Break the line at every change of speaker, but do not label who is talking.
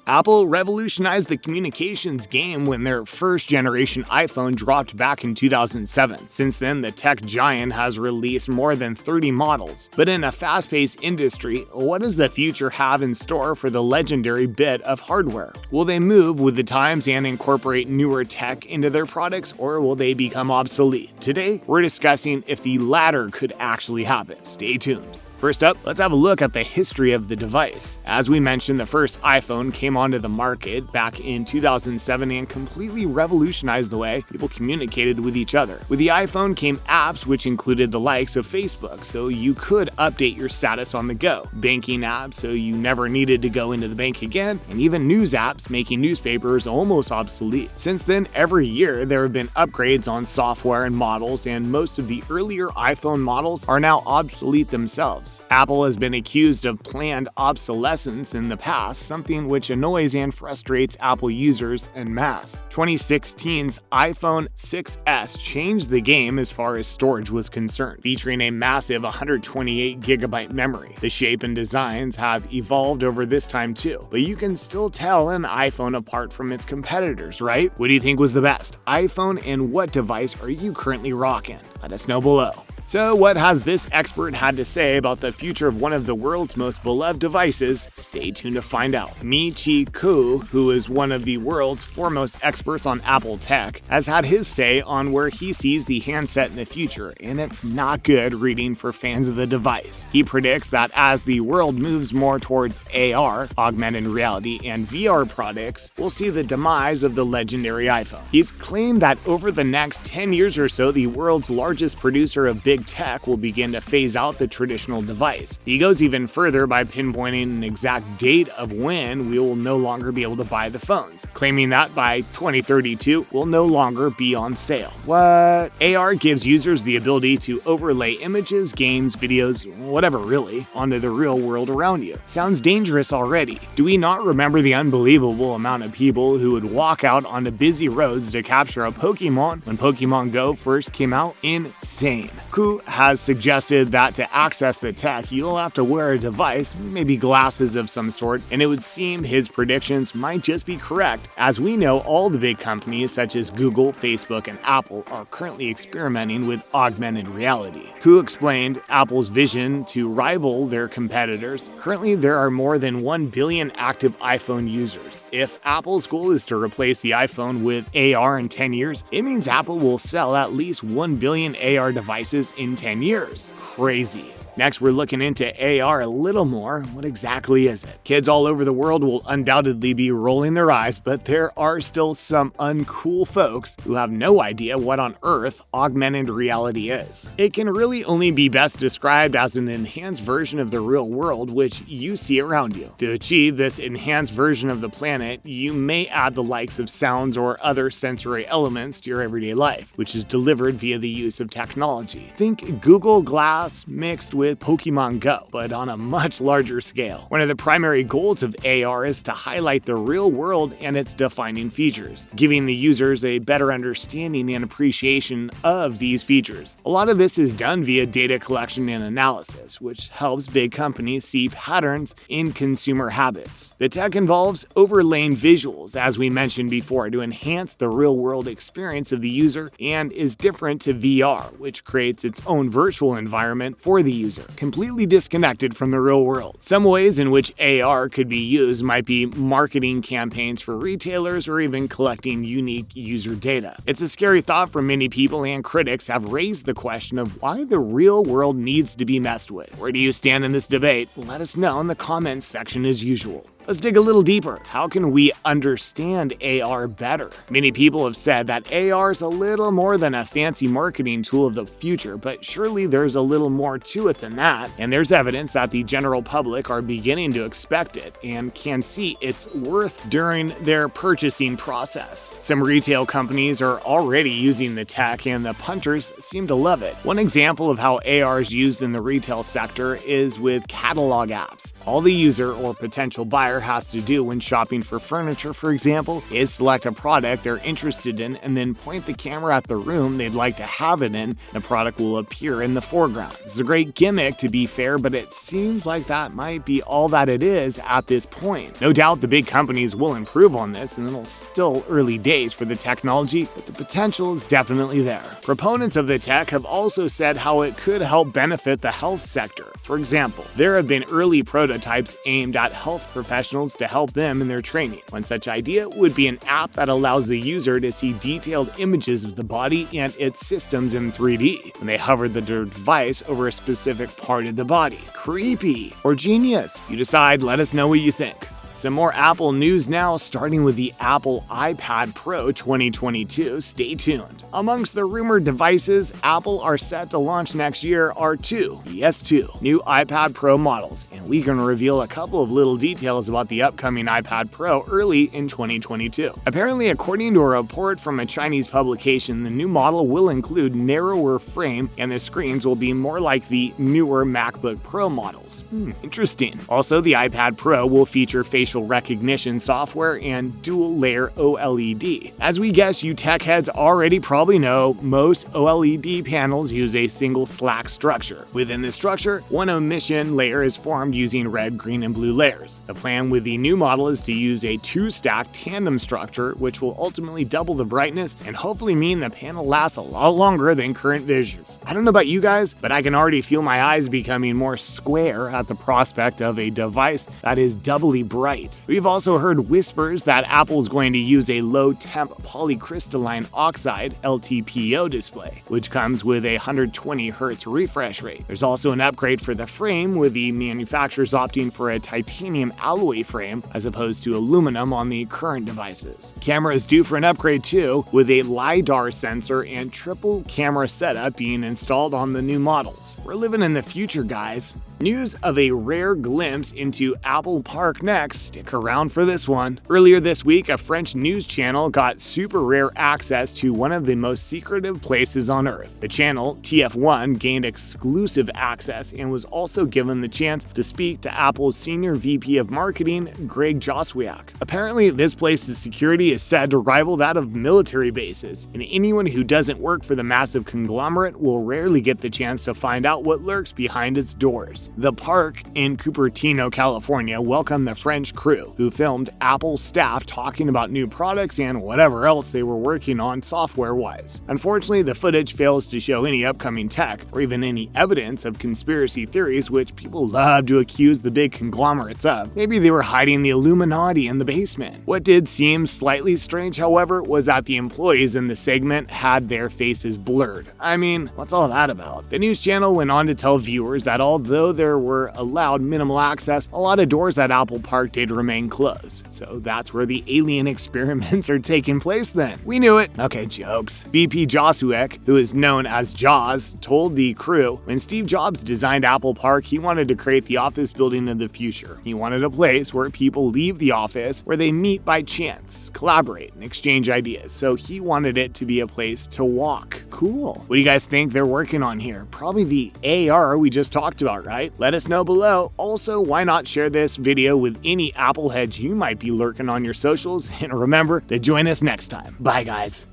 Apple revolutionized the communications game when their first-generation iPhone dropped back in 2007. Since then, the tech giant has released more than 30 models. But in a fast-paced industry, what does the future have in store for the legendary bit of hardware? Will they move with the times and incorporate newer tech into their products, or will they become obsolete? Today, we're discussing if the latter could actually happen. Stay tuned. First up, let's have a look at the history of the device. As we mentioned, the first iPhone came onto the market back in 2007 and completely revolutionized the way people communicated with each other. With the iPhone came apps which included the likes of Facebook, so you could update your status on the go, banking apps so you never needed to go into the bank again, and even news apps making newspapers almost obsolete. Since then, every year there have been upgrades on software and models, and most of the earlier iPhone models are now obsolete themselves. Apple has been accused of planned obsolescence in the past, something which annoys and frustrates Apple users en masse. 2016's iPhone 6s changed the game as far as storage was concerned, featuring a massive 128GB memory. The shape and designs have evolved over this time too, but you can still tell an iPhone apart from its competitors, right? What do you think was the best iPhone, and what device are you currently rocking? Let us know below. So what has this expert had to say about the future of one of the world's most beloved devices? Stay tuned to find out. Ming-Chi Kuo, who is one of the world's foremost experts on Apple tech, has had his say on where he sees the handset in the future, and it's not good reading for fans of the device. He predicts that as the world moves more towards AR, augmented reality, and VR products, we'll see the demise of the legendary iPhone. He's claimed that over the next 10 years or so, the world's largest producer of big tech will begin to phase out the traditional device. He goes even further by pinpointing an exact date of when we will no longer be able to buy the phones, claiming that by 2032 will no longer be on sale. What? AR gives users the ability to overlay images, games, videos, whatever really, onto the real world around you. Sounds dangerous already. Do we not remember the unbelievable amount of people who would walk out onto busy roads to capture a Pokémon when Pokémon Go first came out? Insane. Kuo has suggested that to access the tech, you'll have to wear a device, maybe glasses of some sort, and it would seem his predictions might just be correct. As we know, all the big companies such as Google, Facebook, and Apple are currently experimenting with augmented reality. Kuo explained Apple's vision to rival their competitors. Currently, there are more than 1 billion active iPhone users. If Apple's goal is to replace the iPhone with AR in 10 years, it means Apple will sell at least 1 billion AR devices in 10 years. Crazy. Next, we're looking into AR a little more. What exactly is it? Kids all over the world will undoubtedly be rolling their eyes, but there are still some uncool folks who have no idea what on earth augmented reality is. It can really only be best described as an enhanced version of the real world which you see around you. To achieve this enhanced version of the planet, you may add the likes of sounds or other sensory elements to your everyday life, which is delivered via the use of technology. Think Google Glass mixed with Pokémon Go, but on a much larger scale. One of the primary goals of AR is to highlight the real world and its defining features, giving the users a better understanding and appreciation of these features. A lot of this is done via data collection and analysis, which helps big companies see patterns in consumer habits. The tech involves overlaying visuals, as we mentioned before, to enhance the real-world experience of the user and is different to VR, which creates its own virtual environment for the user, completely disconnected from the real world. Some ways in which AR could be used might be marketing campaigns for retailers or even collecting unique user data. It's a scary thought for many people, and critics have raised the question of why the real world needs to be messed with. Where do you stand in this debate? Let us know in the comments section as usual. Let's dig a little deeper. How can we understand AR better? Many people have said that AR is a little more than a fancy marketing tool of the future, but surely there's a little more to it than that, and there's evidence that the general public are beginning to expect it and can see its worth during their purchasing process. Some retail companies are already using the tech, and the punters seem to love it. One example of how AR is used in the retail sector is with catalog apps. All the user or potential buyer has to do when shopping for furniture, for example, is select a product they're interested in and then point the camera at the room they'd like to have it in. The product will appear in the foreground. It's a great gimmick, to be fair, but it seems like that might be all that it is at this point. No doubt the big companies will improve on this, and it'll still early days for the technology, but the potential is definitely there. Proponents of the tech have also said how it could help benefit the health sector. For example, there have been early prototypes aimed at health professionals to help them in their training. One such idea would be an app that allows the user to see detailed images of the body and its systems in 3D when they hover the device over a specific part of the body. Creepy or genius? You decide, let us know what you think. Some more Apple news now, starting with the Apple iPad Pro 2022. Stay tuned. Amongst the rumored devices Apple are set to launch next year are two new iPad Pro models, and we can reveal a couple of little details about the upcoming iPad Pro early in 2022. Apparently, according to a report from a Chinese publication, the new model will include narrower frame and the screens will be more like the newer MacBook Pro models. Interesting. Also, the iPad Pro will feature facial recognition software and dual-layer OLED. As we guess you tech heads already probably know, most OLED panels use a single slack structure. Within this structure, one emission layer is formed using red, green, and blue layers. The plan with the new model is to use a two-stack tandem structure, which will ultimately double the brightness and hopefully mean the panel lasts a lot longer than current visions. I don't know about you guys, but I can already feel my eyes becoming more square at the prospect of a device that is doubly bright. We've also heard whispers that Apple's going to use a low-temp polycrystalline oxide (LTPO) display, which comes with a 120Hz refresh rate. There's also an upgrade for the frame, with the manufacturers opting for a titanium alloy frame as opposed to aluminum on the current devices. Camera is due for an upgrade too, with a LiDAR sensor and triple camera setup being installed on the new models. We're living in the future, guys. News of a rare glimpse into Apple Park next. Stick around for this one. Earlier this week, a French news channel got super rare access to one of the most secretive places on Earth. The channel, TF1, gained exclusive access and was also given the chance to speak to Apple's senior VP of marketing, Greg Joswiak. Apparently, this place's security is said to rival that of military bases, and anyone who doesn't work for the massive conglomerate will rarely get the chance to find out what lurks behind its doors. The park in Cupertino, California, welcomed the French crew, who filmed Apple staff talking about new products and whatever else they were working on software-wise. Unfortunately, the footage fails to show any upcoming tech or even any evidence of conspiracy theories, which people love to accuse the big conglomerates of. Maybe they were hiding the Illuminati in the basement. What did seem slightly strange, however, was that the employees in the segment had their faces blurred. I mean, what's all that about? The news channel went on to tell viewers that although there were allowed minimal access, a lot of doors at Apple Park did remain closed. So that's where the alien experiments are taking place then. We knew it. Okay, jokes. VP Joswiak, who is known as Jaws, told the crew, when Steve Jobs designed Apple Park, he wanted to create the office building of the future. He wanted a place where people leave the office, where they meet by chance, collaborate, and exchange ideas. So he wanted it to be a place to walk. Cool. What do you guys think they're working on here? Probably the AR we just talked about, right? Let us know below. Also, why not share this video with any Apple heads you might be lurking on your socials, and remember to join us next time. Bye, guys.